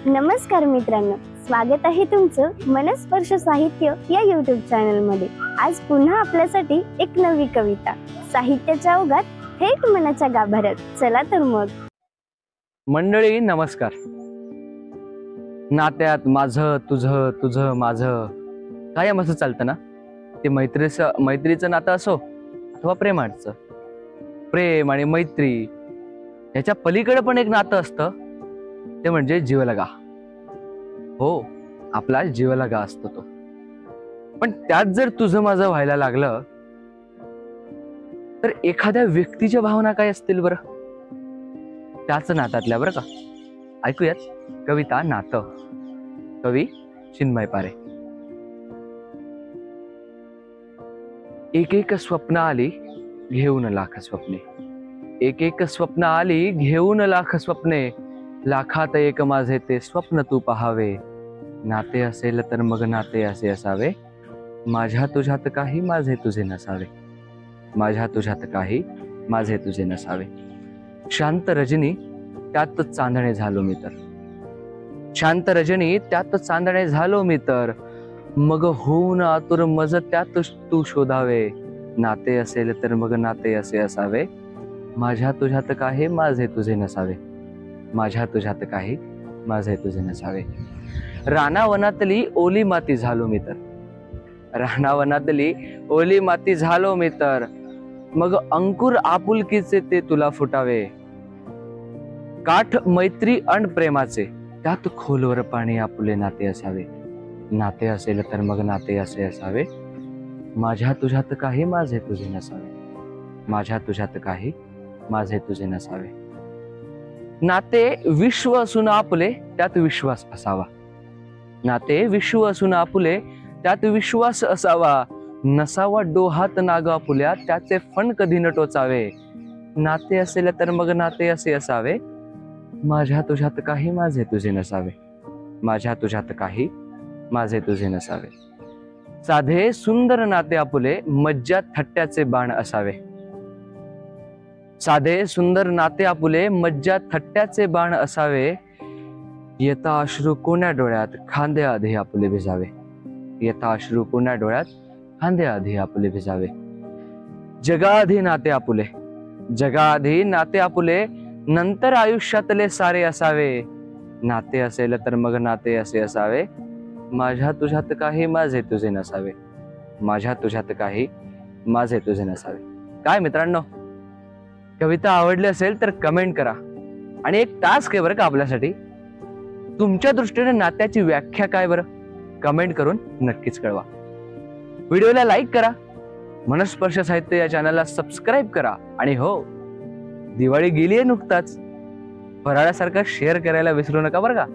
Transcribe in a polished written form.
नमस्कार मित्रांनो, स्वागत आहे तुमचं मनस्पर्श साहित्य या YouTube चॅनल मध्ये। आज पुन्हा आपल्यासाठी एक नवी कविता साहित्याच्या ओघात थेट मनाच्या गाभाऱ्यात। चला तर मग। मंडळी नमस्कार। नात्यात माझं तुझं तुझं माझं कायम असं चालतं ना। ते मैत्रीचं नातं असो अथवा प्रेमाचं, प्रेम आणि मैत्री याच्या पलीकडे पण एक नातं असतं, ते म्हणजे जीवलगा। हो, आपला जीवलगा असतो तो। पण त्यात जर तुझं माझं व्हायला लागलं तर एखाद्या व्यक्तीच्या भावना काय असतील बरं, त्याच नात्यातल्या बरं का। ऐकूयात कविता नातं, कवी चिन्मय पारे। एक एक स्वप्न आली घेऊन लाख स्वप्ने, एक एक स्वप्न आली घेऊन लाख स्वप्ने, लाखात एक माझे ते स्वप्न तू पहावे। नाते असेल तर मग नाते असे असावे, माझ्या तुझ्यात काही माझे तुझे नसावे, माझ्या तुझ्यात काही माझे तुझे नसावे। शांत रजनी त्यात चांदणे झालो मी तर, शांत रजनी त्यात चांदणे झालो मी तर, मग होऊन आतुर मज त्यात तू शोधावे। नाते असेल तर मग नाते असे असावे, माझ्या तुझ्यात काही माझे तुझे नसावे, माझ्या तुझ्यात काही माझे तुझे नसावे। रानावनातली ओली माती झालो मी तर, रानावनातली ओली माती झालो मी तर, मग अंकुर आपुलकीचे ते तुला फुटावे। काठ मैत्री अन प्रेमाचे त्यात खोलवर पाणी आपुले नाते असावे, नाते असेल तर मग नाते असे असावे, माझ्या तुझ्यात काही माझे तुझे नसावे, माझ्या तुझ्यात काही माझे तुझे नसावे। नाते विश्व असून आपुले त्यात विश्वास असावा, नाते विश्व असून आपुले त्यात विश्वास असावा, नसावा डोहात नाग आपुल्या त्याचे फण कधी न टोचावे। नाते असेल तर मग नाते असे असावे, माझ्या तुझ्यात काही माझे तुझे नसावे, माझ्या तुझ्यात काही माझे तुझे नसावे। साधे सुंदर नाते आपुले मज्जा थट्ट्याचे बाण असावे, साधे सुंदर नाते आपुले मज्जा थट्ट्याचे बाण असावे, येता अश्रू कोण्या डोळ्यात खांदे आधी आपुले भिजावे, येता अश्रू कोण्या डोळ्यात खांदे आधी आपुले भिजावे। जगाआधी नाते आपुले, जगाआधी नाते आपुले, नंतर आयुष्यातले सारे असावे। नाते असेल तर मग नाते असे असावे, माझ्या तुझ्यात काही माझे तुझे नसावे, माझ्या तुझ्यात काही माझे तुझे नसावे। काय मित्रांनो, कविता आवडली असेल तर कमेंट करा। आणि एक टास्क आहे बरं का आपल्यासाठी, तुमच्या दृष्टीने नात्याची व्याख्या काय बरं, कमेंट करून नक्कीच कळवा। व्हिडिओला लाईक करा, मनस्पर्श साहित्य या चॅनलला सबस्क्राईब करा, आणि हो, दिवाळी गेली आहे नुकताच, फराळासारखा शेअर करायला विसरू नका बरं का।